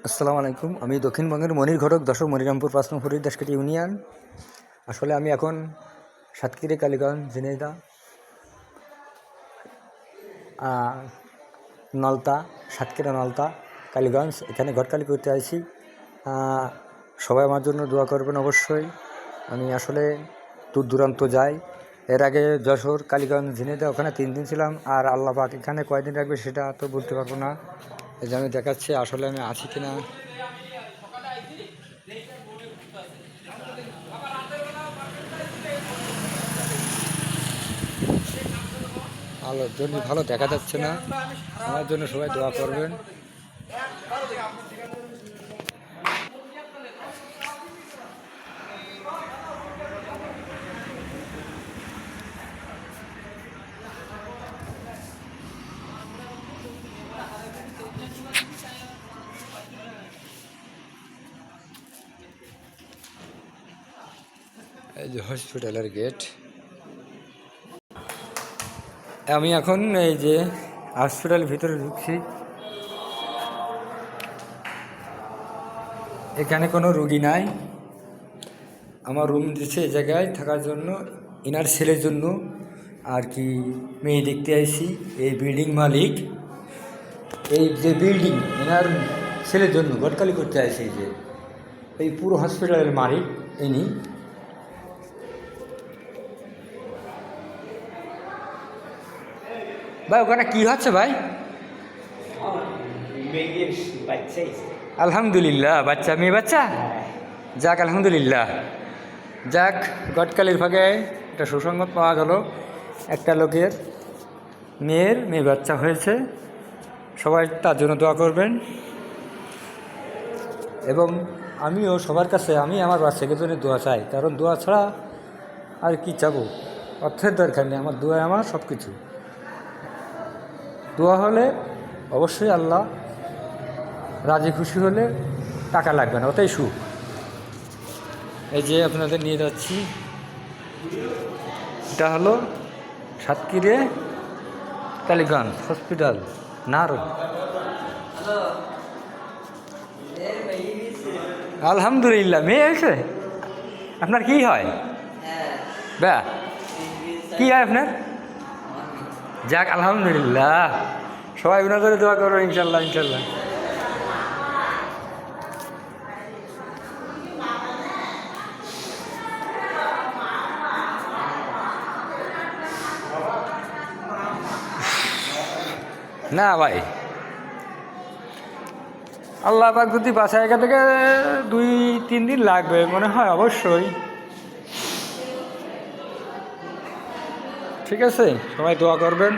আসসালামু আলাইকুম। আমি দক্ষিণবঙ্গের মনির ঘটক, দশক মনিরামপুর ৫ নং ফরিদাসকাটি ইউনিয়ন। আসলে আমি এখন সাতক্ষীরা কালীগঞ্জ ঝিনাইদহ নলতা, সাতক্ষীরা নলতা কালীগঞ্জ, এখানে ঘটকালি করতে আইছি। সবাই আমার জন্য দোয়া করবেন অবশ্যই। আমি আসলে দূর দূরান্ত যাই। এর আগে যশোর, কালীগঞ্জ, ঝিনাইদহ ওখানে 3 দিন ছিলাম। আর আল্লাহ পাক এখানে কয়দিন রাখবে সেটা তো বলতে পারবো না। এই যে আমি দেখাচ্ছি আসলে আমি আছি কিনা। আলোর জন্য ভালো দেখা যাচ্ছে না, আমার জন্য সবাই দোয়া করবেন। এই যে হসপিটালের গেট। আমি এখন এই যে হসপিটালের ভিতরে ঢুকছি। এখানে কোনো রুগী নাই। আমার রুম দিচ্ছে এই জায়গায় থাকার জন্য, ইনার ছেলের জন্য আর কি। মেয়ে দেখতে আইছি। এই বিল্ডিং মালিক, এই যে বিল্ডিং এনার ছেলের জন্য গটকালি করতে আইছি। যে এই পুরো হসপিটালের মালিক ইনি। ভাই ওখানে কি হচ্ছে ভাই? আলহামদুলিল্লাহ, বাচ্চা, মেয়ে বাচ্চা। যাক আলহামদুলিল্লাহ, যাক গটকালির ভাগে একটা সুসংবাদ পাওয়া গেল। একটা লোকের মেয়ে বাচ্চা হয়েছে। সবাই তার জন্য দোয়া করবেন। এবং আমিও সবার কাছে আমি আমার বাচ্চাকে জন্য দোয়া চাই, কারণ দোয়া ছাড়া আর কি চাবো। অর্থের দরকার নেই, আমার দোয়া আমার সব কিছু। দোয়া হলে অবশ্যই আল্লাহ রাজি খুশি হলে টাকা লাগবে না, ওটাই সুখ। এই যে আপনাদের নিয়ে যাচ্ছি, এটা হলো সাতক্ষীরা কালীগঞ্জ হসপিটাল নার। আলহামদুলিল্লাহ, মেয়ে হয়েছে। আপনার কি হয়? বা কি হয় আপনার? যাক আলহামদুলিল্লাহ, সবাই ওনাদের দোয়া করো ইনশাল্লাহ ইনশাল্লাহ। না ভাই, আল্লাহ পাক যদি বাসায় এখান থেকে 2-3 দিন লাগবে মনে হয় অবশ্যই। ঠিক আছে, সবাই দোয়া করবেন।